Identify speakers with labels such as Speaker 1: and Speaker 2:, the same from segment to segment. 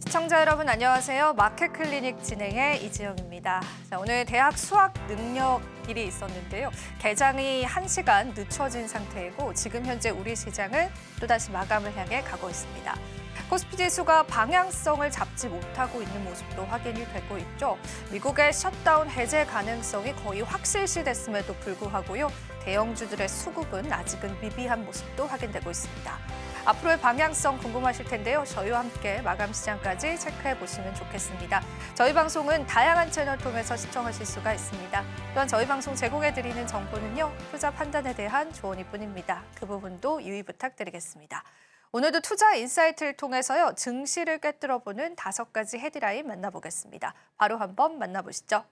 Speaker 1: 시청자 여러분 안녕하세요. 마켓클리닉 진행의 이지영입니다. 자, 오늘 대학 수학 능력일이 있었는데요. 개장이 1시간 늦춰진 상태이고 지금 현재 우리 시장은 또다시 마감을 향해 가고 있습니다. 코스피 지수가 방향성을 잡지 못하고 있는 모습도 확인이 되고 있죠. 미국의 셧다운 해제 가능성이 거의 확실시됐음에도 불구하고요. 대형주들의 수급은 아직은 미비한 모습도 확인되고 있습니다. 앞으로의 방향성 궁금하실 텐데요. 저희와 함께 마감 시장까지 체크해 보시면 좋겠습니다. 저희 방송은 다양한 채널 통해서 시청하실 수가 있습니다. 또한 저희 방송 제공해드리는 정보는요. 투자 판단에 대한 조언일 뿐입니다. 그 부분도 유의 부탁드리겠습니다. 오늘도 투자 인사이트를 통해서요. 증시를 꿰뚫어보는 5가지 헤드라인 만나보겠습니다. 바로 한번 만나보시죠.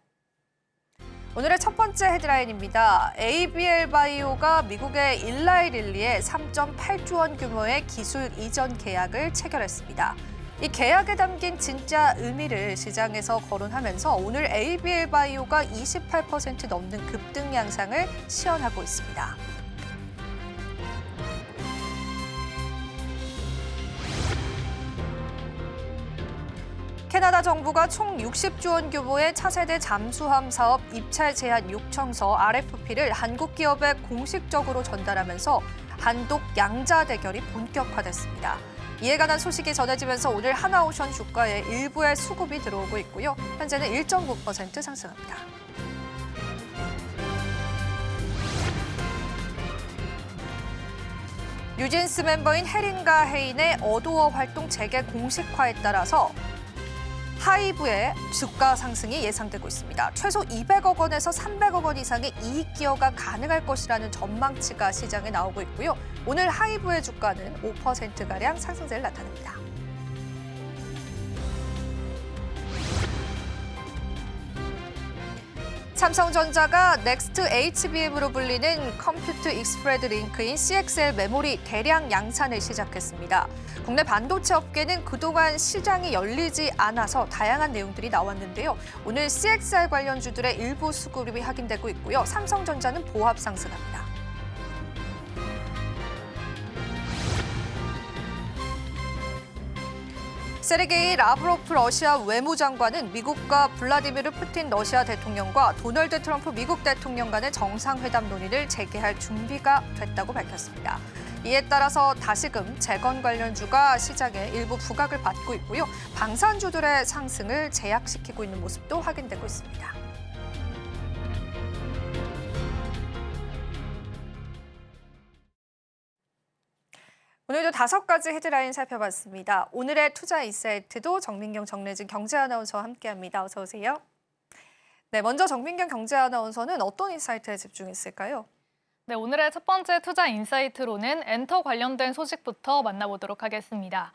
Speaker 1: 오늘의 첫 번째 헤드라인입니다. ABL 바이오가 미국의 일라이 릴리에 3.8조 원 규모의 기술 이전 계약을 체결했습니다. 이 계약에 담긴 진짜 의미를 시장에서 거론하면서 오늘 ABL 바이오가 28% 넘는 급등 양상을 시현하고 있습니다. 캐나다 정부가 총 60조 원 규모의 차세대 잠수함 사업 입찰 제한 요청서 RFP를 한국 기업에 공식적으로 전달하면서 한독 양자 대결이 본격화됐습니다. 이에 관한 소식이 전해지면서 오늘 하나오션 주가에 일부의 수급이 들어오고 있고요. 현재는 1.9% 상승합니다. 뉴진스 멤버인 해린과 헤인의 어도어 활동 재개 공식화에 따라서 하이브의 주가 상승이 예상되고 있습니다. 최소 200억 원에서 300억 원 이상의 이익 기여가 가능할 것이라는 전망치가 시장에 나오고 있고요. 오늘 하이브의 주가는 5%가량 상승세를 나타냅니다. 삼성전자가 넥스트 HBM으로 불리는 컴퓨트 익스프레드 링크인 CXL 메모리 대량 양산을 시작했습니다. 국내 반도체 업계는 그동안 시장이 열리지 않아서 다양한 내용들이 나왔는데요. 오늘 CXL 관련주들의 일부 수급이 확인되고 있고요. 삼성전자는 보합 상승합니다. 세르게이 라브로프 러시아 외무장관은 미국과 블라디미르 푸틴 러시아 대통령과 도널드 트럼프 미국 대통령 간의 정상회담 논의를 재개할 준비가 됐다고 밝혔습니다. 이에 따라서 다시금 재건 관련주가 시장에 일부 부각을 받고 있고요. 방산주들의 상승을 제약시키고 있는 모습도 확인되고 있습니다. 오늘도 5가지 헤드라인 살펴봤습니다. 오늘의 투자 인사이트도 정민경, 정래진 경제 아나운서와 함께합니다. 어서 오세요. 네, 먼저 정민경 경제 아나운서는 어떤 인사이트에 집중했을까요?
Speaker 2: 네, 오늘의 첫 번째 투자 인사이트로는 엔터 관련된 소식부터 만나보도록 하겠습니다.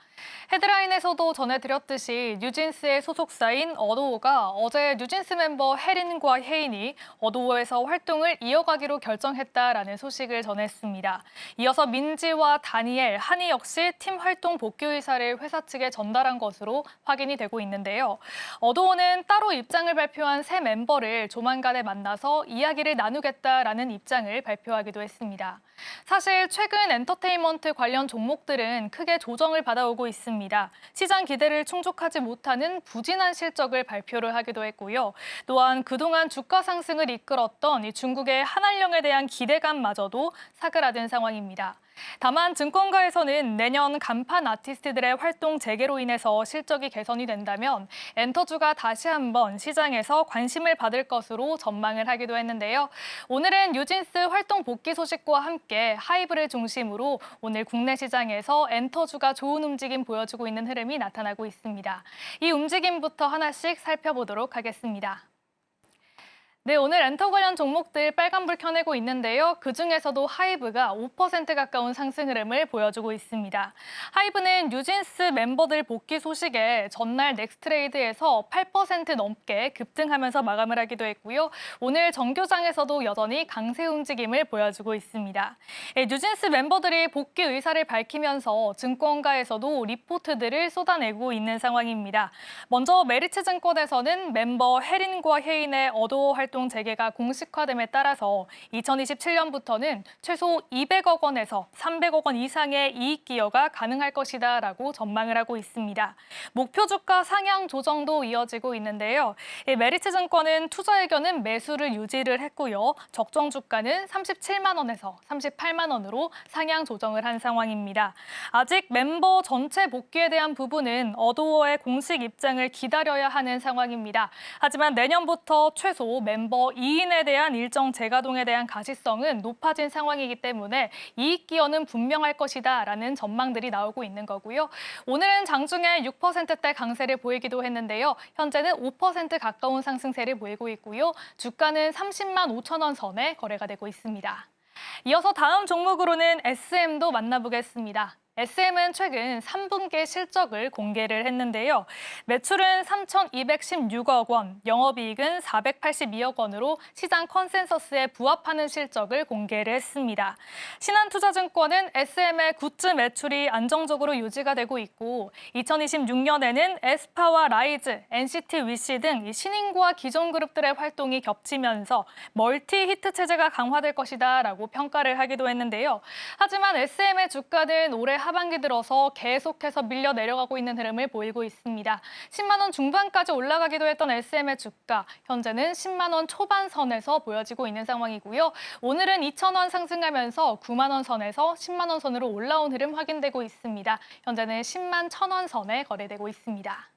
Speaker 2: 헤드라인에서도 전해드렸듯이 뉴진스의 소속사인 어도어가 어제 뉴진스 멤버 해린과 헤인이 어도어에서 활동을 이어가기로 결정했다라는 소식을 전했습니다. 이어서 민지와 다니엘, 한이 역시 팀 활동 복귀 의사를 회사 측에 전달한 것으로 확인이 되고 있는데요. 어도어는 따로 입장을 발표한 새 멤버를 조만간에 만나서 이야기를 나누겠다라는 입장을 발표하기도 했습니다. 사실 최근 엔터테인먼트 관련 종목들은 크게 조정을 받아오고 있습니다. 시장 기대를 충족하지 못하는 부진한 실적을 발표를 하기도 했고요. 또한 그동안 주가 상승을 이끌었던 이 중국의 한한령에 대한 기대감마저도 사그라든 상황입니다. 다만 증권가에서는 내년 간판 아티스트들의 활동 재개로 인해서 실적이 개선이 된다면 엔터주가 다시 한번 시장에서 관심을 받을 것으로 전망을 하기도 했는데요. 오늘은 뉴진스 활동 복귀 소식과 함께 하이브를 중심으로 오늘 국내 시장에서 엔터주가 좋은 움직임 보여주고 있는 흐름이 나타나고 있습니다. 이 움직임부터 하나씩 살펴보도록 하겠습니다. 네, 오늘 엔터 관련 종목들 빨간불 켜내고 있는데요. 그중에서도 하이브가 5% 가까운 상승 흐름을 보여주고 있습니다. 하이브는 뉴진스 멤버들 복귀 소식에 전날 넥스트레이드에서 8% 넘게 급등하면서 마감을 하기도 했고요. 오늘 정교장에서도 여전히 강세 움직임을 보여주고 있습니다. 뉴진스 멤버들이 복귀 의사를 밝히면서 증권가에서도 리포트들을 쏟아내고 있는 상황입니다. 먼저 메리츠증권에서는 멤버 혜린과 혜인의 어도어 활동 재개가 공식화됨에 따라서 2027년부터는 최소 200억 원에서 300억 원 이상의 이익 기여가 가능할 것이다라고 전망을 하고 있습니다. 목표 주가 상향 조정도 이어지고 있는데요. 메리츠증권은 투자 의견은 매수를 유지를 했고요. 적정 주가는 37만 원에서 38만 원으로 상향 조정을 한 상황입니다. 아직 멤버 전체 복귀에 대한 부분은 어도어의 공식 입장을 기다려야 하는 상황입니다. 하지만 내년부터 최소 멤버 2인에 대한 일정 재가동에 대한 가시성은 높아진 상황이기 때문에 이익 기여는 분명할 것이다라는 전망들이 나오고 있는 거고요. 오늘은 장중에 6%대 강세를 보이기도 했는데요. 현재는 5% 가까운 상승세를 보이고 있고요. 주가는 30만 5천 원 선에 거래가 되고 있습니다. 이어서 다음 종목으로는 SM도 만나보겠습니다. SM은 최근 3분기 실적을 공개를 했는데요. 매출은 3,216억 원, 영업이익은 482억 원으로 시장 컨센서스에 부합하는 실적을 공개를 했습니다. 신한투자증권은 SM의 굿즈 매출이 안정적으로 유지가 되고 있고 2026년에는 에스파와 라이즈, NCT 위시 등 신인과 기존 그룹들의 활동이 겹치면서 멀티 히트 체제가 강화될 것이다라고 평가를 하기도 했는데요. 하지만 SM의 주가는 올해 하반기 들어서 계속해서 밀려 내려가고 있는 흐름을 보이고 있습니다. 10만 원 중반까지 올라가기도 했던 SM의 주가, 현재는 10만 원 초반 선에서 보여지고 있는 상황이고요. 오늘은 2천 원 상승하면서 9만 원 선에서 10만 원 선으로 올라온 흐름 확인되고 있습니다. 현재는 10만 1,000원 선에 거래되고 있습니다.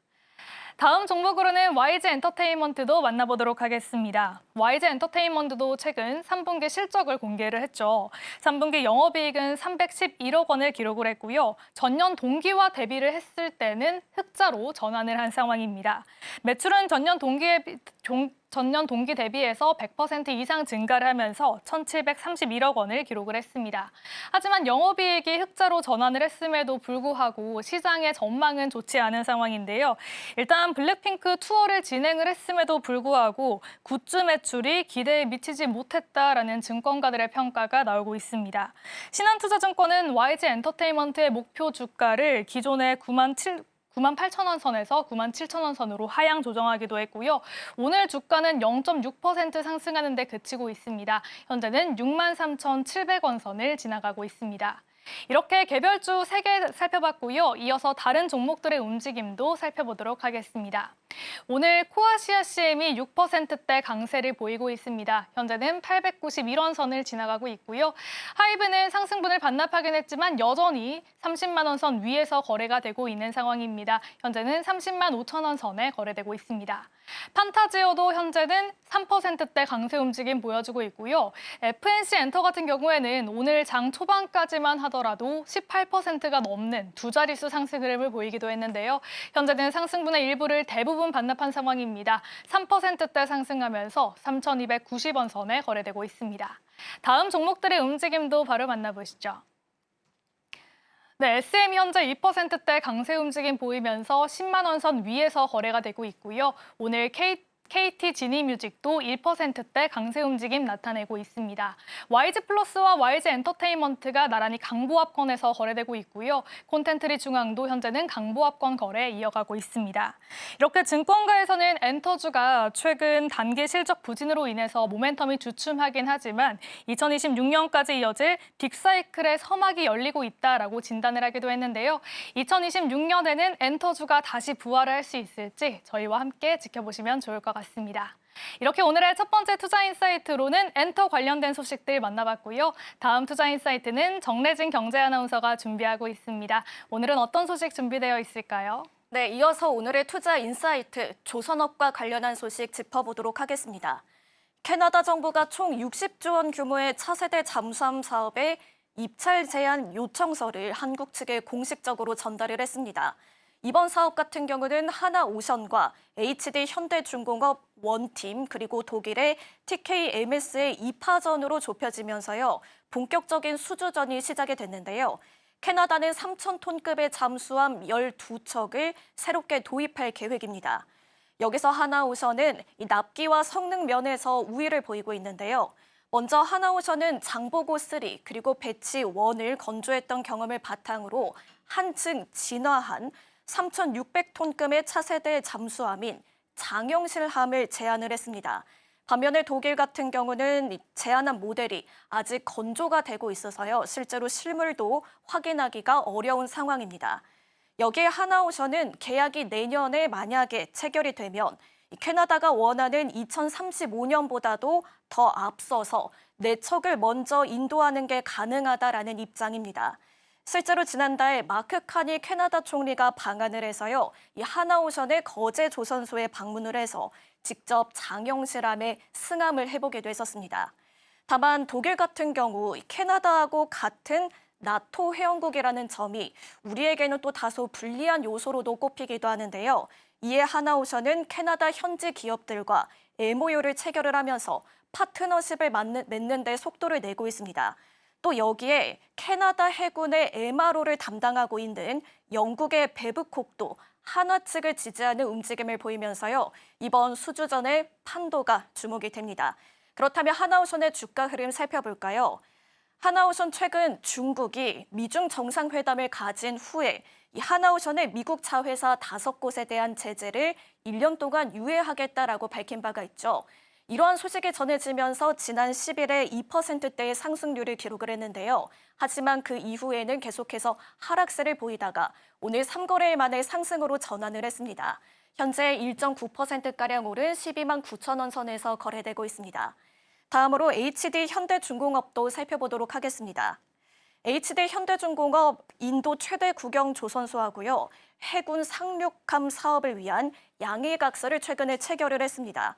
Speaker 2: 다음 종목으로는 YG 엔터테인먼트도 만나보도록 하겠습니다. YG 엔터테인먼트도 최근 3분기 실적을 공개를 했죠. 3분기 영업이익은 311억 원을 기록을 했고요. 전년 동기와 대비를 했을 때는 흑자로 전환을 한 상황입니다. 매출은 전년 동기 대비해서 100% 이상 증가를 하면서 1,731억 원을 기록을 했습니다. 하지만 영업이익이 흑자로 전환을 했음에도 불구하고 시장의 전망은 좋지 않은 상황인데요. 일단 블랙핑크 투어를 진행을 했음에도 불구하고 굿즈 매출이 기대에 미치지 못했다라는 증권가들의 평가가 나오고 있습니다. 신한투자증권은 YG 엔터테인먼트의 목표 주가를 기존의 9만 8천 원 선에서 9만 7천 원 선으로 하향 조정하기도 했고요. 오늘 주가는 0.6% 상승하는 데 그치고 있습니다. 현재는 6만 3,700원 선을 지나가고 있습니다. 이렇게 개별주 3개 살펴봤고요. 이어서 다른 종목들의 움직임도 살펴보도록 하겠습니다. 오늘 코아시아 CM이 6%대 강세를 보이고 있습니다. 현재는 891원 선을 지나가고 있고요. 하이브는 상승분을 반납하긴 했지만 여전히 30만 원 선 위에서 거래가 되고 있는 상황입니다. 현재는 30만 5천 원 선에 거래되고 있습니다. 판타지오도 현재는 3%대 강세 움직임 보여주고 있고요. FNC 엔터 같은 경우에는 오늘 장 초반까지만 하더라도 18%가 넘는 두 자릿수 상승 흐름을 보이기도 했는데요. 현재는 상승분의 일부를 대부분 반납한 상황입니다. 3%대 상승하면서 3,290원 선에 거래되고 있습니다. 다음 종목들의 움직임도 바로 만나보시죠. 네, SM 현재 2%대 강세 움직임 보이면서 10만 원 선 위에서 거래가 되고 있고요. 오늘 KT 지니뮤직도 1%대 강세 움직임 나타내고 있습니다. YG 플러스와 YG 엔터테인먼트가 나란히 강보합권에서 거래되고 있고요. 콘텐트리 중앙도 현재는 강보합권 거래 이어가고 있습니다. 이렇게 증권가에서는 엔터주가 최근 단기 실적 부진으로 인해서 모멘텀이 주춤하긴 하지만 2026년까지 이어질 빅사이클의 서막이 열리고 있다라고 진단을 하기도 했는데요. 2026년에는 엔터주가 다시 부활을 할 수 있을지 저희와 함께 지켜보시면 좋을 것 같습니다. 이렇게 오늘의 첫 번째 투자인사이트로는 엔터 관련된 소식들 만나봤고요. 다음 투자인사이트는 정래진 경제아나운서가 준비하고 있습니다. 오늘은 어떤 소식 준비되어 있을까요?
Speaker 3: 네, 이어서 오늘의 투자인사이트 조선업과 관련한 소식 짚어보도록 하겠습니다. 캐나다 정부가 총 60조 원 규모의 차세대 잠수함 사업에 입찰 제한 요청서를 한국 측에 공식적으로 전달을 했습니다. 이번 사업 같은 경우는 하나오션과 HD 현대중공업 원팀 그리고 독일의 TKMS의 2파전으로 좁혀지면서요. 본격적인 수주전이 시작이 됐는데요. 캐나다는 3,000톤급의 잠수함 12척을 새롭게 도입할 계획입니다. 여기서 하나오션은 이 납기와 성능 면에서 우위를 보이고 있는데요. 먼저 하나오션은 장보고 3 그리고 배치 1을 건조했던 경험을 바탕으로 한층 진화한 3,600톤급의 차세대 잠수함인 장영실함을 제안을 했습니다. 반면에 독일 같은 경우는 제안한 모델이 아직 건조가 되고 있어서요. 실제로 실물도 확인하기가 어려운 상황입니다. 여기에 하나오션은 계약이 내년에 만약에 체결이 되면 캐나다가 원하는 2035년보다도 더 앞서서 4척을 먼저 인도하는 게 가능하다라는 입장입니다. 실제로 지난달 마크 카니 캐나다 총리가 방한을 해서요. 이 하나오션의 거제 조선소에 방문을 해서 직접 장영실함에 승함을 해보기도 했었습니다. 다만 독일 같은 경우 캐나다하고 같은 나토 회원국이라는 점이 우리에게는 또 다소 불리한 요소로도 꼽히기도 하는데요. 이에 하나오션은 캐나다 현지 기업들과 MOU를 체결을 하면서 파트너십을 맺는 데 속도를 내고 있습니다. 또 여기에 캐나다 해군의 MRO를 담당하고 있는 영국의 베브콕도 하나 측을 지지하는 움직임을 보이면서요. 이번 수주전의 판도가 주목이 됩니다. 그렇다면 하나오션의 주가 흐름 살펴볼까요? 하나오션 최근 중국이 미중 정상회담을 가진 후에 이 하나오션의 미국 자회사 5곳에 대한 제재를 1년 동안 유예하겠다라고 밝힌 바가 있죠. 이러한 소식이 전해지면서 지난 10일에 2%대의 상승률을 기록을 했는데요. 하지만 그 이후에는 계속해서 하락세를 보이다가 오늘 3거래일 만에 상승으로 전환을 했습니다. 현재 1.9%가량 오른 12만 9천 원 선에서 거래되고 있습니다. 다음으로 HD 현대중공업도 살펴보도록 하겠습니다. HD 현대중공업 인도 최대 국영 조선소하고요. 해군 상륙함 사업을 위한 양해각서를 최근에 체결을 했습니다.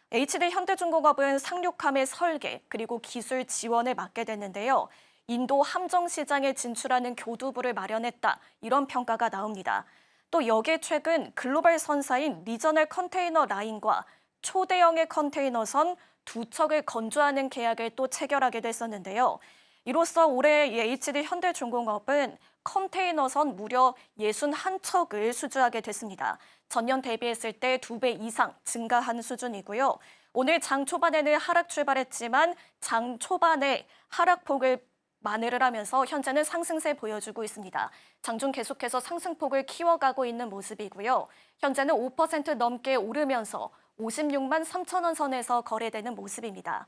Speaker 3: HD 현대중공업은 상륙함의 설계 그리고 기술 지원을 맡게 됐는데요. 인도 함정 시장에 진출하는 교두부를 마련했다. 이런 평가가 나옵니다. 또 여기에 최근 글로벌 선사인 리저널 컨테이너 라인과 초대형의 컨테이너선 2척을 건조하는 계약을 또 체결하게 됐었는데요. 이로써 올해 HD 현대중공업은 컨테이너선 무려 61척을 수주하게 됐습니다. 전년 대비했을 때 2배 이상 증가한 수준이고요. 오늘 장 초반에는 하락 출발했지만 장 초반에 하락폭을 만회를 하면서 현재는 상승세 보여주고 있습니다. 장중 계속해서 상승폭을 키워가고 있는 모습이고요. 현재는 5% 넘게 오르면서 56만 3천 원 선에서 거래되는 모습입니다.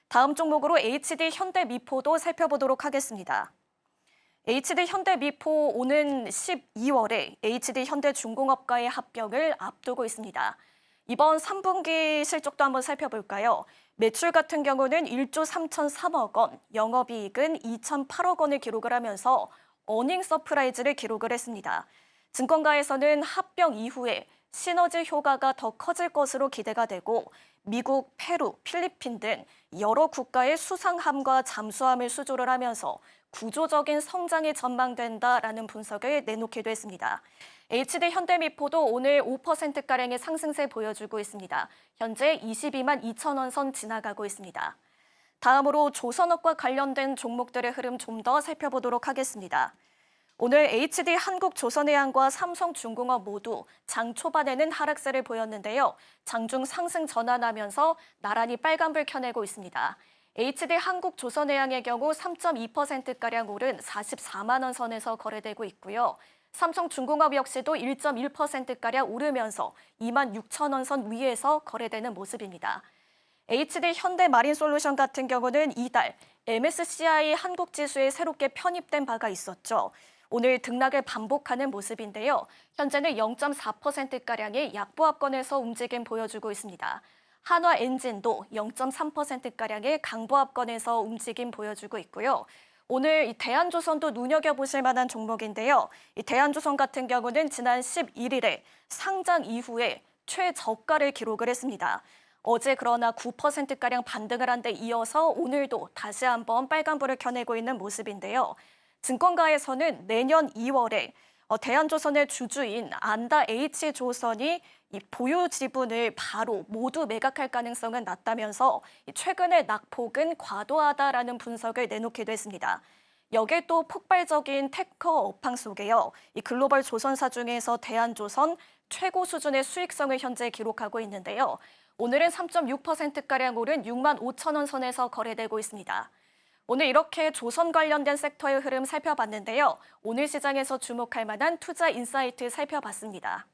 Speaker 3: 다음 종목으로 HD 현대미포도 살펴보도록 하겠습니다. HD 현대미포 오는 12월에 HD 현대중공업과의 합병을 앞두고 있습니다. 이번 3분기 실적도 한번 살펴볼까요? 매출 같은 경우는 1조 3,003억 원, 영업이익은 2,008억 원을 기록을 하면서 어닝 서프라이즈를 기록을 했습니다. 증권가에서는 합병 이후에 시너지 효과가 더 커질 것으로 기대가 되고 미국, 페루, 필리핀 등 여러 국가의 수상함과 잠수함을 수주를 하면서 구조적인 성장이 전망된다라는 분석을 내놓기도 했습니다. HD 현대미포도 오늘 5%가량의 상승세 보여주고 있습니다. 현재 22만 2천 원 선 지나가고 있습니다. 다음으로 조선업과 관련된 종목들의 흐름 좀 더 살펴보도록 하겠습니다. 오늘 HD 한국조선해양과 삼성중공업 모두 장 초반에는 하락세를 보였는데요. 장중 상승 전환하면서 나란히 빨간불 켜내고 있습니다. HD 한국조선해양의 경우 3.2%가량 오른 44만 원 선에서 거래되고 있고요. 삼성중공업 역시도 1.1%가량 오르면서 2만 6천 원 선 위에서 거래되는 모습입니다. HD 현대마린솔루션 같은 경우는 이달 MSCI 한국지수에 새롭게 편입된 바가 있었죠. 오늘 등락을 반복하는 모습인데요. 현재는 0.4%가량의 약보합권에서 움직임 보여주고 있습니다. 한화엔진도 0.3%가량의 강보합권에서 움직임 보여주고 있고요. 오늘 이 대한조선도 눈여겨보실 만한 종목인데요. 이 대한조선 같은 경우는 지난 11일에 상장 이후에 최저가를 기록을 했습니다. 어제 그러나 9%가량 반등을 한 데 이어서 오늘도 다시 한번 빨간불을 켜내고 있는 모습인데요. 증권가에서는 내년 2월에 대한조선의 주주인 안다 H조선이 이 보유 지분을 바로 모두 매각할 가능성은 낮다면서 최근의 낙폭은 과도하다라는 분석을 내놓기도 했습니다. 여기에 또 폭발적인 테커 업황 속에요. 이 글로벌 조선사 중에서 대한조선 최고 수준의 수익성을 현재 기록하고 있는데요. 오늘은 3.6%가량 오른 6만 5천 원 선에서 거래되고 있습니다. 오늘 이렇게 조선 관련된 섹터의 흐름 살펴봤는데요. 오늘 시장에서 주목할 만한 투자 인사이트 살펴봤습니다.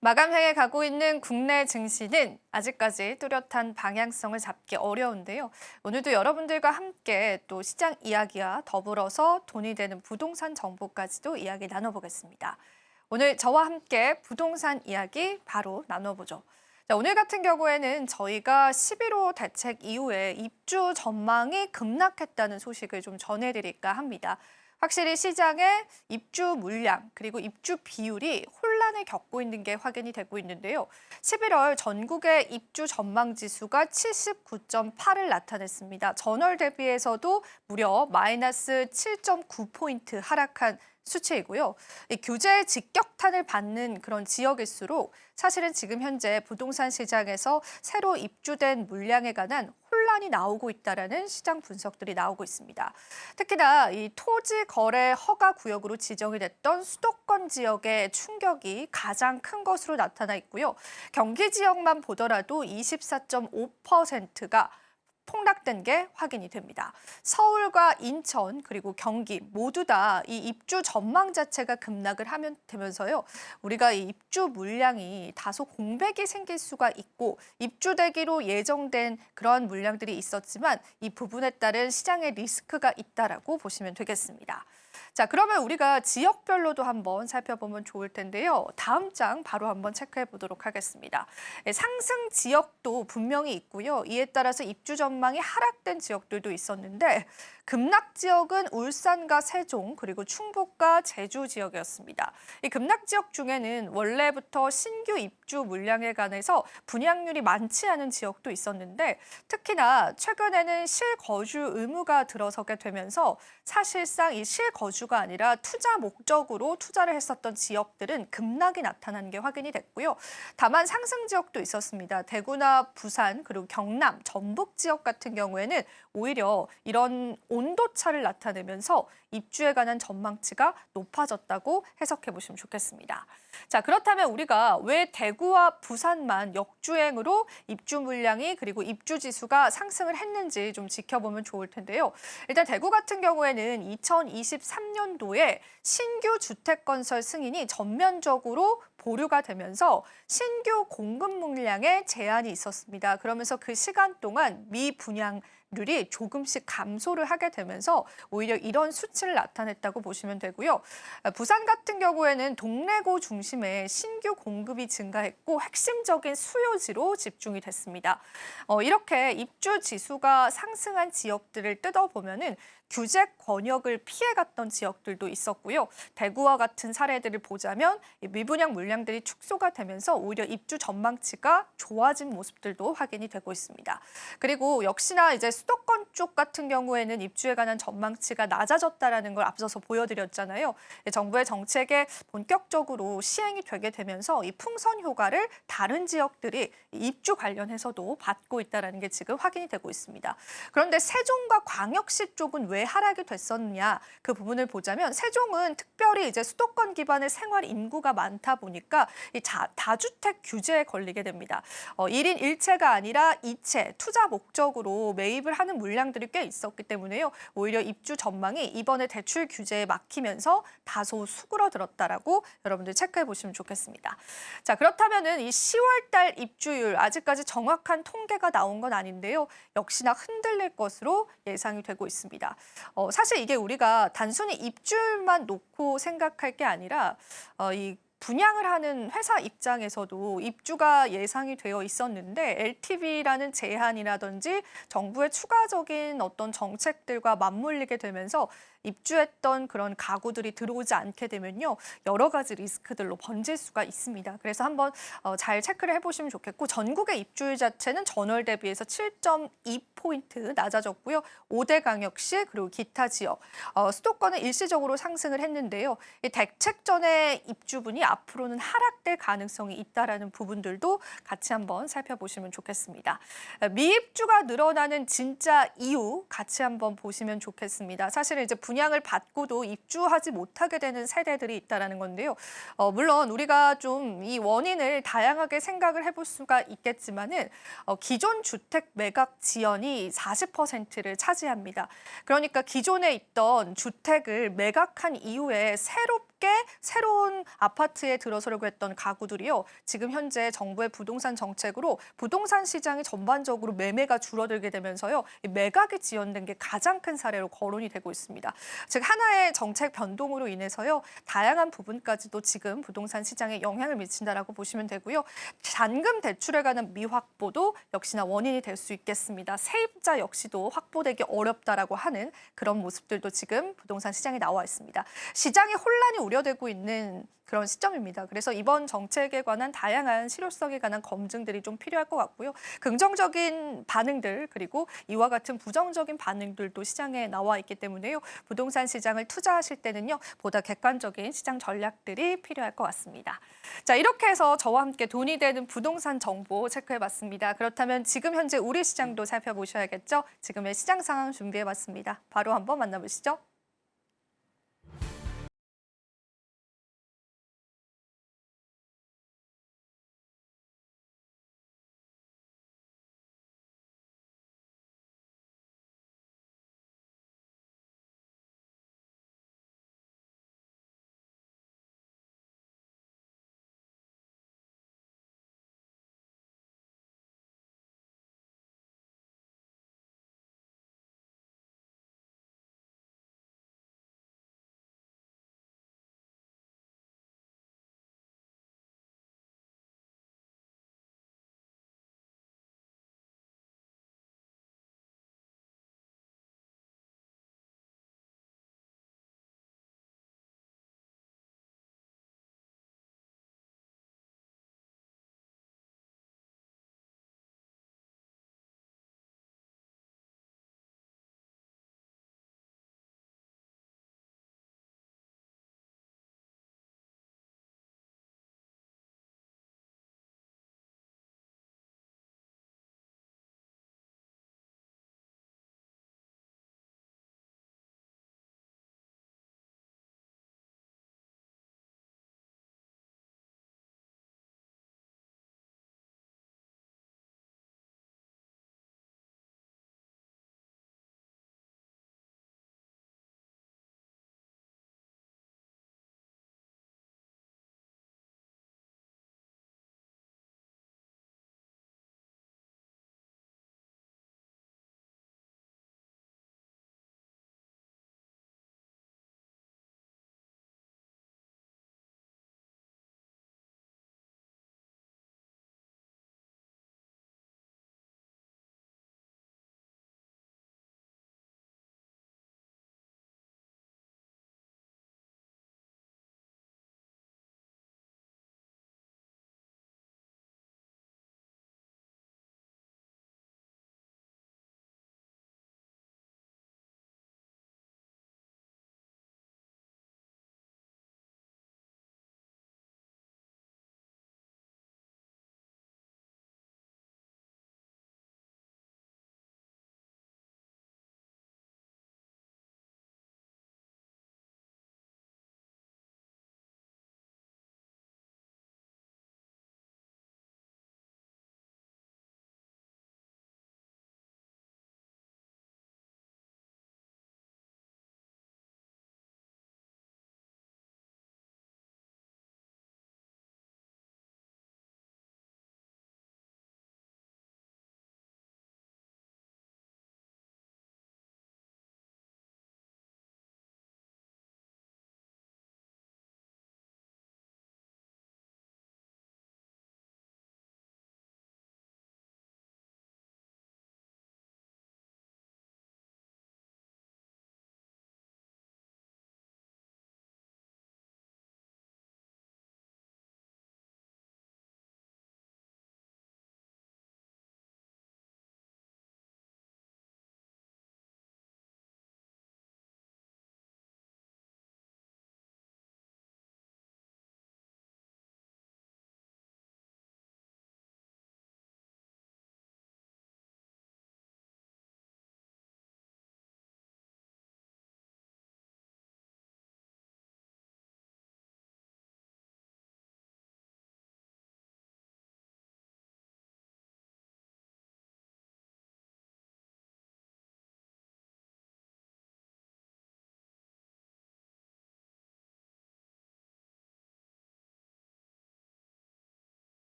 Speaker 1: 마감행에 가고 있는 국내 증시는 아직까지 뚜렷한 방향성을 잡기 어려운데요. 오늘도 여러분들과 함께 또 시장 이야기와 더불어서 돈이 되는 부동산 정보까지도 이야기 나눠보겠습니다. 오늘 저와 함께 부동산 이야기 바로 나눠보죠. 자, 오늘 같은 경우에는 저희가 11호 대책 이후에 입주 전망이 급락했다는 소식을 좀 전해드릴까 합니다. 확실히 시장의 입주 물량 그리고 입주 비율이 혼란을 겪고 있는 게 확인이 되고 있는데요. 11월 전국의 입주 전망 지수가 79.8을 나타냈습니다. 전월 대비해서도 무려 마이너스 7.9포인트 하락한 수치이고요. 이 규제 직격탄을 받는 그런 지역일수록 사실은 지금 현재 부동산 시장에서 새로 입주된 물량에 관한 혼란이 나오고 있다라는 시장 분석들이 나오고 있습니다. 특히나 이 토지 거래 허가 구역으로 지정이 됐던 수도권 지역의 충격이 가장 큰 것으로 나타나 있고요. 경기 지역만 보더라도 24.5%가 폭락된 게 확인이 됩니다. 서울과 인천 그리고 경기 모두 다 이 입주 전망 자체가 급락을 하면 되면서요. 우리가 이 입주 물량이 다소 공백이 생길 수가 있고 입주되기로 예정된 그러한 물량들이 있었지만 이 부분에 따른 시장의 리스크가 있다라고 보시면 되겠습니다. 자, 그러면 우리가 지역별로도 한번 살펴보면 좋을 텐데요. 다음 장 바로 한번 체크해 보도록 하겠습니다. 상승 지역도 분명히 있고요. 이에 따라서 입주 전망이 하락된 지역들도 있었는데 급락 지역은 울산과 세종 그리고 충북과 제주 지역이었습니다. 이 급락 지역 중에는 원래부터 신규 입주 물량에 관해서 분양률이 많지 않은 지역도 있었는데 특히나 최근에는 실거주 의무가 들어서게 되면서 사실상 이 실거주가 아니라 투자 목적으로 투자를 했었던 지역들은 급락이 나타나는 게 확인이 됐고요. 다만 상승 지역도 있었습니다. 대구나 부산 그리고 경남, 전북 지역 같은 경우에는 오히려 이런 온도차를 나타내면서 입주에 관한 전망치가 높아졌다고 해석해 보시면 좋겠습니다. 자, 그렇다면 우리가 왜 대구와 부산만 역주행으로 입주 물량이 그리고 입주 지수가 상승을 했는지 좀 지켜보면 좋을 텐데요. 일단 대구 같은 경우에는 2023년도에 신규 주택 건설 승인이 전면적으로 보류가 되면서 신규 공급 물량에 제한이 있었습니다. 그러면서 그 시간 동안 미분양률이 조금씩 감소를 하게 되면서 오히려 이런 수치를 나타냈다고 보시면 되고요. 부산 같은 경우에는 동래구 중심의 신규 공급이 증가했고 핵심적인 수요지로 집중이 됐습니다. 이렇게 입주 지수가 상승한 지역들을 뜯어보면은 규제 권역을 피해갔던 지역들도 있었고요. 대구와 같은 사례들을 보자면 이 미분양 물량들이 축소가 되면서 오히려 입주 전망치가 좋아진 모습들도 확인이 되고 있습니다. 그리고 역시나 이제 수도권 쪽 같은 경우에는 입주에 관한 전망치가 낮아졌다라는 걸 앞서서 보여드렸잖아요. 정부의 정책에 본격적으로 시행이 되게 되면서 이 풍선 효과를 다른 지역들이 입주 관련해서도 받고 있다는 게 지금 확인이 되고 있습니다. 그런데 세종과 광역시 쪽은 왜 하락이 됐었느냐 그 부분을 보자면 세종은 특별히 이제 수도권 기반의 생활 인구가 많다 보니까 이 다주택 규제에 걸리게 됩니다. 1인 1채가 아니라 2채 투자 목적으로 매입을 하는 물량들이 꽤 있었기 때문에요. 오히려 입주 전망이 이번에 대출 규제에 막히면서 다소 수그러들었다라고 여러분들 체크해 보시면 좋겠습니다. 자, 그렇다면은 이 10월 달 입주율 아직까지 정확한 통계가 나온 건 아닌데요. 역시나 흔들릴 것으로 예상이 되고 있습니다. 사실 이게 우리가 단순히 입주율만 놓고 생각할 게 아니라 이 분양을 하는 회사 입장에서도 입주가 예상이 되어 있었는데 LTV라는 제한이라든지 정부의 추가적인 어떤 정책들과 맞물리게 되면서 입주했던 그런 가구들이 들어오지 않게 되면요. 여러 가지 리스크들로 번질 수가 있습니다. 그래서 한번 잘 체크를 해보시면 좋겠고 전국의 입주율 자체는 전월 대비해서 7.2포인트 낮아졌고요. 5대 광역시 그리고 기타 지역, 수도권은 일시적으로 상승을 했는데요. 이 대책 전의 입주분이 앞으로는 하락될 가능성이 있다라는 부분들도 같이 한번 살펴보시면 좋겠습니다. 미입주가 늘어나는 진짜 이유 같이 한번 보시면 좋겠습니다. 사실은 이제 분양을 받고도 입주하지 못하게 되는 세대들이 있다는 건데요. 물론 우리가 좀 이 원인을 다양하게 생각을 해볼 수가 있겠지만은 기존 주택 매각 지연이 40%를 차지합니다. 그러니까 기존에 있던 주택을 매각한 이후에 새로운 아파트에 들어서려고 했던 가구들이요. 지금 현재 정부의 부동산 정책으로 부동산 시장이 전반적으로 매매가 줄어들게 되면서요. 이 매각이 지연된 게 가장 큰 사례로 거론이 되고 있습니다. 즉 하나의 정책 변동으로 인해서요. 다양한 부분까지도 지금 부동산 시장에 영향을 미친다라고 보시면 되고요. 잔금 대출에 관한 미확보도 역시나 원인이 될 수 있겠습니다. 세입자 역시도 확보되기 어렵다라고 하는 그런 모습들도 지금 부동산 시장에 나와 있습니다. 시장의 혼란이 우려되고 있는 그런 시점입니다. 그래서 이번 정책에 관한 다양한 실효성에 관한 검증들이 좀 필요할 것 같고요. 긍정적인 반응들 그리고 이와 같은 부정적인 반응들도 시장에 나와 있기 때문에요. 부동산 시장을 투자하실 때는요. 보다 객관적인 시장 전략들이 필요할 것 같습니다. 자, 이렇게 해서 저와 함께 돈이 되는 부동산 정보 체크해봤습니다. 그렇다면 지금 현재 우리 시장도 살펴보셔야겠죠. 지금의 시장 상황 준비해봤습니다. 바로 한번 만나보시죠.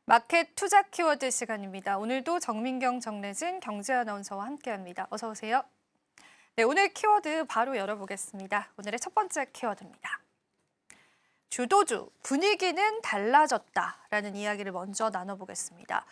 Speaker 1: 마켓 투자 키워드 시간입니다. 오늘도 정민경, 정래진 경제 아나운서와 함께합니다. 어서 오세요. 네, 오늘 키워드 바로 열어보겠습니다. 오늘의 첫 번째 키워드입니다. 주도주, 분위기는 달라졌다라는 이야기를 먼저 나눠보겠습니다.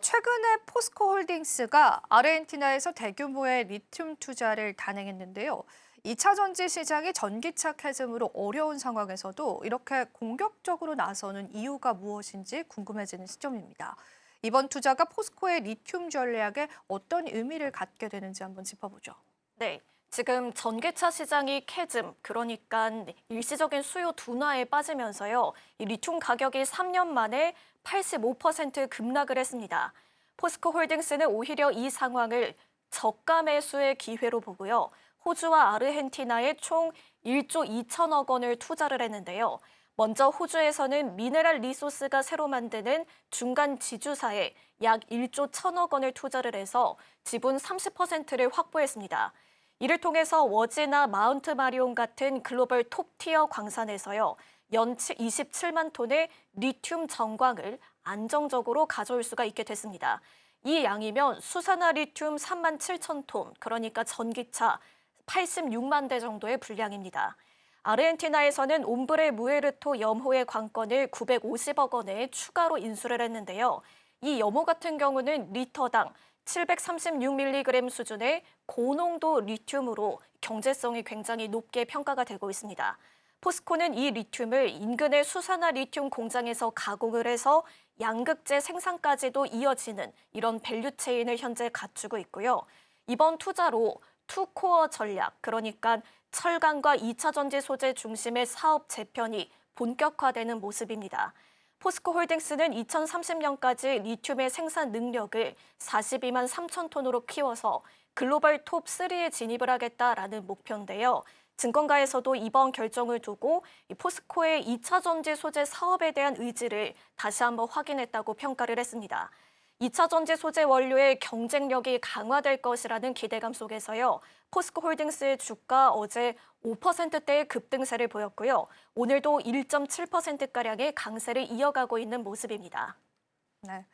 Speaker 1: 최근에 포스코 홀딩스가 아르헨티나에서 대규모의 리튬 투자를 단행했는데요. 2차 전지 시장이 전기차 캐즘으로 어려운 상황에서도 이렇게 공격적으로 나서는 이유가 무엇인지 궁금해지는 시점입니다. 이번 투자가 포스코의 리튬 전략에 어떤 의미를 갖게 되는지 한번 짚어보죠.
Speaker 3: 네, 지금 전기차 시장이 캐즘, 그러니까 일시적인 수요 둔화에 빠지면서요. 이 리튬 가격이 3년 만에 85% 급락을 했습니다. 포스코 홀딩스는 오히려 이 상황을 저가 매수의 기회로 보고요. 호주와 아르헨티나에 총 1조 2천억 원을 투자를 했는데요. 먼저 호주에서는 미네랄 리소스가 새로 만드는 중간 지주사에 약 1조 1천억 원을 투자를 해서 지분 30%를 확보했습니다. 이를 통해서 워지나 마운트 마리온 같은 글로벌 톱티어 광산에서요. 연 27만 톤의 리튬 정광을 안정적으로 가져올 수가 있게 됐습니다. 이 양이면 수산화 리튬 3만 7천 톤, 그러니까 전기차 86만 대 정도의 분량입니다. 아르헨티나에서는 옴브레 무에르토 염호의 관건을 950억 원에 추가로 인수를 했는데요. 이 염호 같은 경우는 리터당 736mg 수준의 고농도 리튬으로 경제성이 굉장히 높게 평가가 되고 있습니다. 포스코는 이 리튬을 인근의 수산화 리튬 공장에서 가공을 해서 양극재 생산까지도 이어지는 이런 밸류체인을 현재 갖추고 있고요. 이번 투자로 투코어 전략, 그러니까 철강과 2차 전지 소재 중심의 사업 재편이 본격화되는 모습입니다. 포스코 홀딩스는 2030년까지 리튬의 생산 능력을 42만 3천 톤으로 키워서 글로벌 톱 3에 진입을 하겠다라는 목표인데요. 증권가에서도 이번 결정을 두고 포스코의 2차 전지 소재 사업에 대한 의지를 다시 한번 확인했다고 평가를 했습니다. 2차 전지 소재 원료의 경쟁력이 강화될 것이라는 기대감 속에서요. 포스코 홀딩스의 주가 어제 5%대의 급등세를 보였고요. 오늘도 1.7%가량의 강세를 이어가고 있는 모습입니다.
Speaker 1: 네.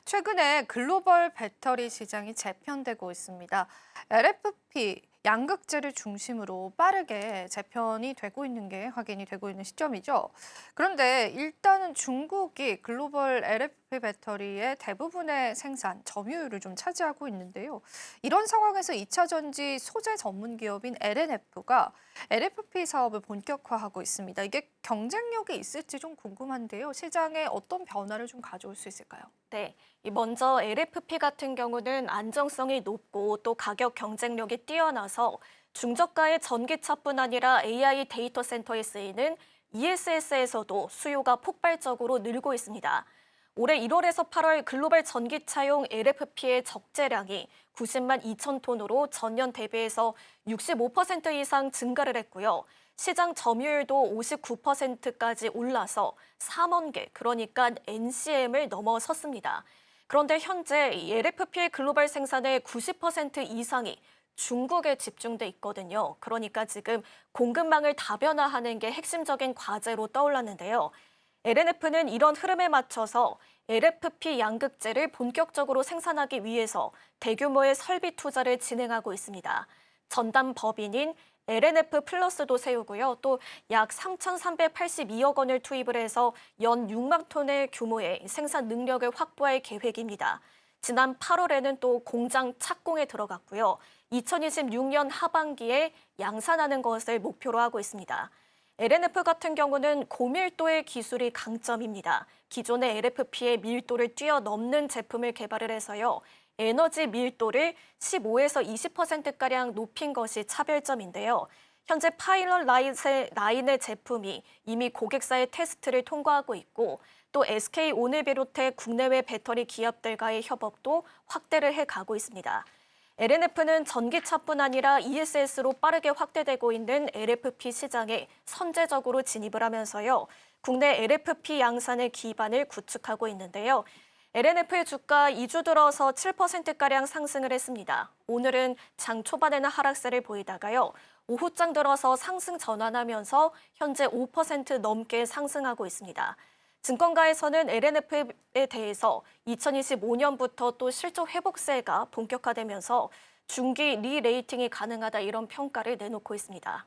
Speaker 1: 최근에 글로벌 배터리 시장이 재편되고 있습니다. LFP, 양극재를 중심으로 빠르게 재편이 되고 있는 게 확인이 되고 있는 시점이죠. 그런데 일단은 중국이 글로벌 LFP 배터리의 대부분의 생산, 점유율을 좀 차지하고 있는데요. 이런 상황에서 2차 전지 소재 전문 기업인 LNF가 LFP 사업을 본격화하고 있습니다. 이게 경쟁력이 있을지 좀 궁금한데요. 시장에 어떤 변화를 좀 가져올 수 있을까요?
Speaker 3: 네, 먼저 LFP 같은 경우는 안정성이 높고 또 가격 경쟁력이 뛰어나서 중저가의 전기차뿐 아니라 AI 데이터 센터에 쓰이는 ESS에서도 수요가 폭발적으로 늘고 있습니다. 올해 1월에서 8월 글로벌 전기차용 LFP의 적재량이 90만 2천 톤으로 전년 대비해서 65% 이상 증가를 했고요. 시장 점유율도 59%까지 올라서 3원 개, 그러니까 NCM을 넘어섰습니다. 그런데 현재 LFP의 글로벌 생산의 90% 이상이 중국에 집중돼 있거든요. 그러니까 지금 공급망을 다변화하는 게 핵심적인 과제로 떠올랐는데요. LNF는 이런 흐름에 맞춰서 LFP 양극재를 본격적으로 생산하기 위해서 대규모의 설비 투자를 진행하고 있습니다. 전담 법인인 LNF 플러스도 세우고요. 또 약 3,382억 원을 투입을 해서 연 6만 톤의 규모의 생산 능력을 확보할 계획입니다. 지난 8월에는 또 공장 착공에 들어갔고요. 2026년 하반기에 양산하는 것을 목표로 하고 있습니다. LNF 같은 경우는 고밀도의 기술이 강점입니다. 기존의 LFP의 밀도를 뛰어넘는 제품을 개발을 해서요. 에너지 밀도를 15에서 20%가량 높인 것이 차별점인데요. 현재 파일럿 라인의 제품이 이미 고객사의 테스트를 통과하고 있고 또 SK온을 비롯해 국내외 배터리 기업들과의 협업도 확대를 해가고 있습니다. LNF는 전기차뿐 아니라 ESS로 빠르게 확대되고 있는 LFP 시장에 선제적으로 진입을 하면서요. 국내 LFP 양산의 기반을 구축하고 있는데요. LNF의 주가 2주 들어서 7%가량 상승을 했습니다. 오늘은 장 초반에는 하락세를 보이다가요. 오후장 들어서 상승 전환하면서 현재 5% 넘게 상승하고 있습니다. 증권가에서는 LNF에 대해서 2025년부터 또 실적 회복세가 본격화되면서 중기 리레이팅이 가능하다 이런 평가를 내놓고 있습니다.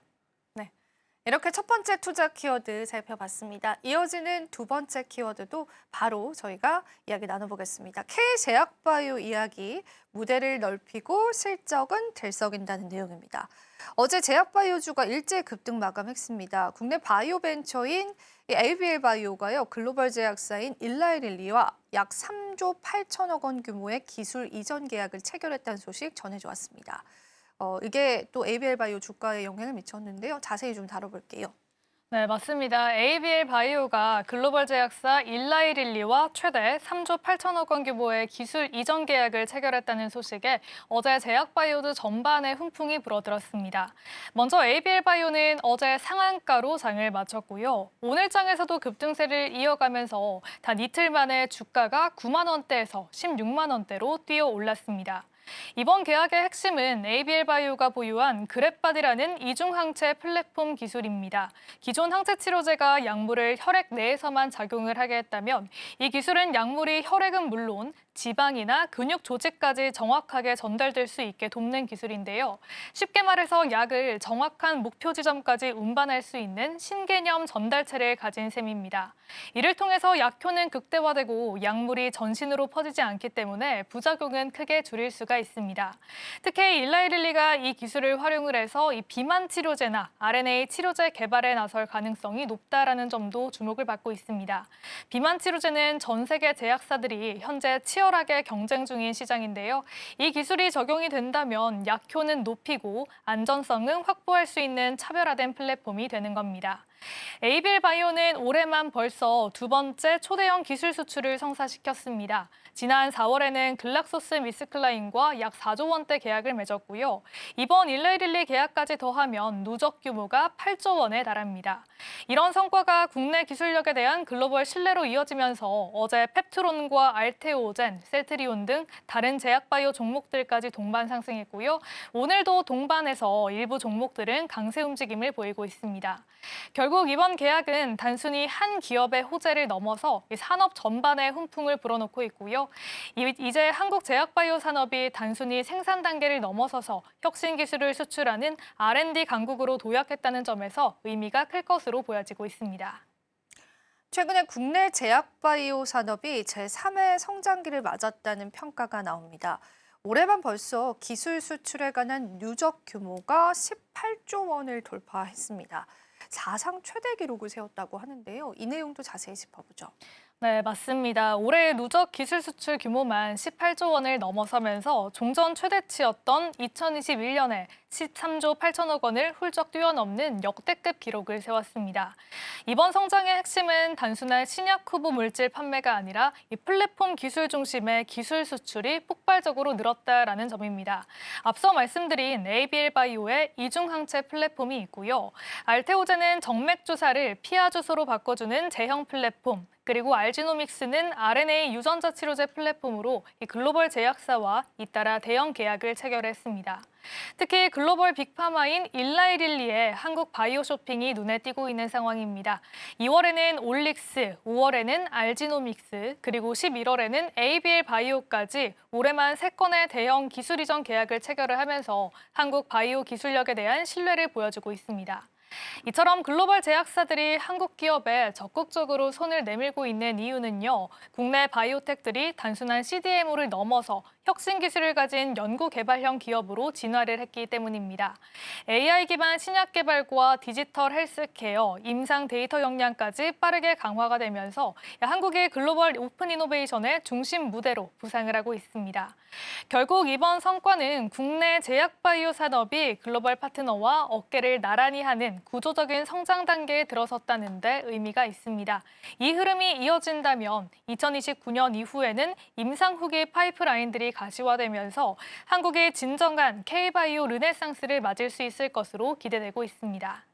Speaker 1: 이렇게 첫 번째 투자 키워드 살펴봤습니다. 이어지는 두 번째 키워드도 바로 저희가 이야기 나눠보겠습니다. K제약바이오 이야기, 무대를 넓히고 실적은 들썩인다는 내용입니다. 어제 제약바이오주가 일제 급등 마감했습니다. 국내 바이오 벤처인 ABL 바이오가요, 글로벌 제약사인 일라이릴리와 약 3조 8천억 원 규모의 기술 이전 계약을 체결했다는 소식 전해져 왔습니다. 이게 또 ABL 바이오 주가에 영향을 미쳤는데요. 자세히 좀 다뤄볼게요.
Speaker 2: 네, 맞습니다. ABL 바이오가 글로벌 제약사 일라이릴리와 최대 3조 8천억 원 규모의 기술 이전 계약을 체결했다는 소식에 어제 제약바이오주 전반에 훈풍이 불어들었습니다. 먼저 ABL 바이오는 어제 상한가로 장을 마쳤고요. 오늘 장에서도 급등세를 이어가면서 단 이틀 만에 주가가 9만 원대에서 16만 원대로 뛰어 올랐습니다. 이번 계약의 핵심은 ABL 바이오가 보유한 그랩바디라는 이중항체 플랫폼 기술입니다. 기존 항체 치료제가 약물을 혈액 내에서만 작용을 하게 했다면 이 기술은 약물이 혈액은 물론 지방이나 근육 조직까지 정확하게 전달될 수 있게 돕는 기술인데요. 쉽게 말해서 약을 정확한 목표 지점까지 운반할 수 있는 신개념 전달체를 가진 셈입니다. 이를 통해서 약효는 극대화되고 약물이 전신으로 퍼지지 않기 때문에 부작용은 크게 줄일 수가 있습니다. 특히 일라이릴리가 이 기술을 활용을 해서 이 비만 치료제나 RNA 치료제 개발에 나설 가능성이 높다라는 점도 주목을 받고 있습니다. 비만 치료제는 전 세계 제약사들이 현재 치열하게 경쟁 중인 시장인데요. 이 기술이 적용이 된다면 약효는 높이고 안전성은 확보할 수 있는 차별화된 플랫폼이 되는 겁니다. ABL 바이오는 올해만 벌써 두 번째 초대형 기술 수출을 성사시켰습니다. 지난 4월에는 글락소스미스클라인과 약 4조 원대 계약을 맺었고요. 이번 일라이릴리 계약까지 더하면 누적 규모가 8조 원에 달합니다. 이런 성과가 국내 기술력에 대한 글로벌 신뢰로 이어지면서 어제 펩트론과 알테오젠, 셀트리온 등 다른 제약바이오 종목들까지 동반 상승했고요. 오늘도 동반해서 일부 종목들은 강세 움직임을 보이고 있습니다. 결국 이번 계약은 단순히 한 기업의 호재를 넘어서 산업 전반에 훈풍을 불어넣고 있고요. 이제 한국 제약바이오 산업이 단순히 생산 단계를 넘어서서 혁신 기술을 수출하는 R&D 강국으로 도약했다는 점에서 의미가 클 것으로 보여지고 있습니다.
Speaker 1: 최근에 국내 제약바이오 산업이 제3의 성장기를 맞았다는 평가가 나옵니다. 올해만 벌써 기술 수출에 관한 누적 규모가 18조 원을 돌파했습니다. 사상 최대 기록을 세웠다고 하는데요. 이 내용도 자세히 짚어보죠.
Speaker 2: 네, 맞습니다. 올해 누적 기술 수출 규모만 18조 원을 넘어서면서 종전 최대치였던 2021년에 13조 8천억 원을 훌쩍 뛰어넘는 역대급 기록을 세웠습니다. 이번 성장의 핵심은 단순한 신약 후보 물질 판매가 아니라 이 플랫폼 기술 중심의 기술 수출이 폭발적으로 늘었다라는 점입니다. 앞서 말씀드린 ABL 바이오의 이중항체 플랫폼이 있고요. 알테오젠은 정맥 주사를 피하 주소로 바꿔주는 제형 플랫폼, 그리고 알지노믹스는 RNA 유전자 치료제 플랫폼으로 이 글로벌 제약사와 잇따라 대형 계약을 체결했습니다. 특히 글로벌 빅파마인 일라이릴리의 한국 바이오 쇼핑이 눈에 띄고 있는 상황입니다. 2월에는 올릭스, 5월에는 알지노믹스, 그리고 11월에는 ABL 바이오까지 올해만 3건의 대형 기술 이전 계약을 체결을 하면서 한국 바이오 기술력에 대한 신뢰를 보여주고 있습니다. 이처럼 글로벌 제약사들이 한국 기업에 적극적으로 손을 내밀고 있는 이유는요. 국내 바이오텍들이 단순한 CDMO를 넘어서 혁신 기술을 가진 연구개발형 기업으로 진화를 했기 때문입니다. AI 기반 신약 개발과 디지털 헬스케어, 임상 데이터 역량까지 빠르게 강화가 되면서 한국의 글로벌 오픈 이노베이션의 중심 무대로 부상을 하고 있습니다. 결국 이번 성과는 국내 제약바이오 산업이 글로벌 파트너와 어깨를 나란히 하는 구조적인 성장 단계에 들어섰다는 데 의미가 있습니다. 이 흐름이 이어진다면 2029년 이후에는 임상 후기 파이프라인들이 가시화되면서 한국의 진정한 K바이오 르네상스를 맞을 수 있을 것으로 기대되고 있습니다.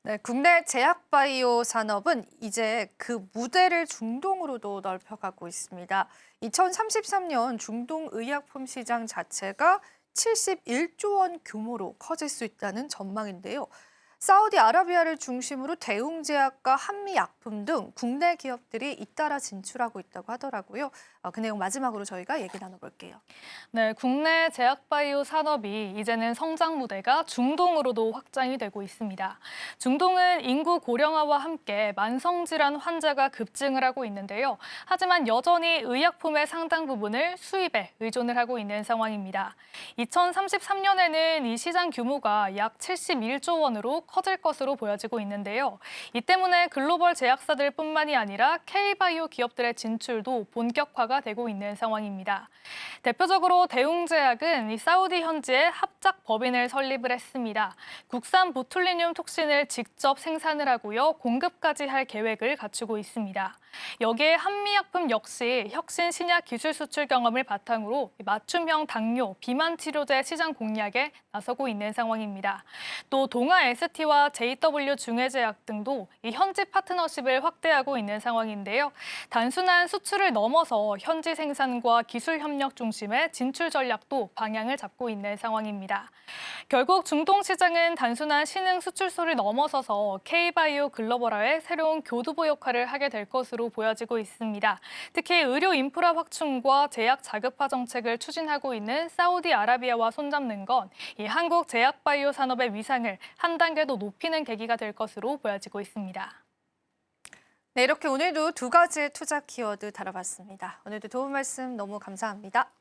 Speaker 1: 네, 국내 제약바이오 산업은 이제 그 무대를 중동으로도 넓혀가고 있습니다. 2033년 중동 의약품 시장 자체가 71조 원 규모로 커질 수 있다는 전망인데요. 사우디아라비아를 중심으로 대웅제약과 한미약품 등 국내 기업들이 잇따라 진출하고 있다고 하더라고요. 그 내용 마지막으로 저희가 얘기 나눠볼게요.
Speaker 2: 네, 국내 제약바이오 산업이 이제는 성장 무대가 중동으로도 확장이 되고 있습니다. 중동은 인구 고령화와 함께 만성질환 환자가 급증을 하고 있는데요. 하지만 여전히 의약품의 상당 부분을 수입에 의존을 하고 있는 상황입니다. 2033년에는 이 시장 규모가 약 71조 원으로 커질 것으로 보여지고 있는데요. 이 때문에 글로벌 제약사들뿐만이 아니라 K바이오 기업들의 진출도 본격화가 되고 있는 상황입니다. 대표적으로 대웅제약은 이 사우디 현지에 합작 법인을 설립을 했습니다. 국산 보툴리늄 톡신을 직접 생산을 하고요. 공급까지 할 계획을 갖추고 있습니다. 여기에 한미약품 역시 혁신 신약 기술 수출 경험을 바탕으로 맞춤형 당뇨, 비만 치료제 시장 공략에 나서고 있는 상황입니다. 또 동아 ST와 JW 중해제약 등도 이 현지 파트너십을 확대하고 있는 상황인데요. 단순한 수출을 넘어서 현지 생산과 기술 협력 중심의 진출 전략도 방향을 잡고 있는 상황입니다. 결국 중동 시장은 단순한 신흥 수출소를 넘어서서 K바이오 글로벌화의 새로운 교두보 역할을 하게 될 것으로 보여지고 있습니다. 특히 의료 인프라 확충과 제약 자급화 정책을 추진하고 있는 사우디아라비아와 손잡는 건 이 한국 제약바이오 산업의 위상을 한 단계 더 높이는 계기가 될 것으로 보여지고 있습니다.
Speaker 1: 네, 이렇게 오늘도 두 가지의 투자 키워드 다뤄봤습니다. 오늘도 도움 말씀 너무 감사합니다.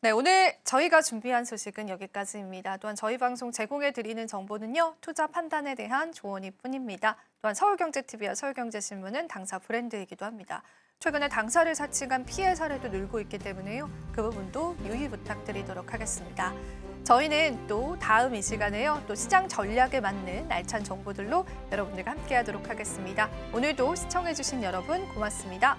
Speaker 1: 네, 오늘 저희가 준비한 소식은 여기까지입니다. 또한 저희 방송 제공해드리는 정보는요, 투자 판단에 대한 조언일 뿐입니다. 또한 서울경제TV와 서울경제신문은 당사 브랜드이기도 합니다. 최근에 당사를 사칭한 피해 사례도 늘고 있기 때문에요. 그 부분도 유의 부탁드리도록 하겠습니다. 저희는 또 다음 이 시간에요. 또 시장 전략에 맞는 알찬 정보들로 여러분들과 함께하도록 하겠습니다. 오늘도 시청해주신 여러분 고맙습니다.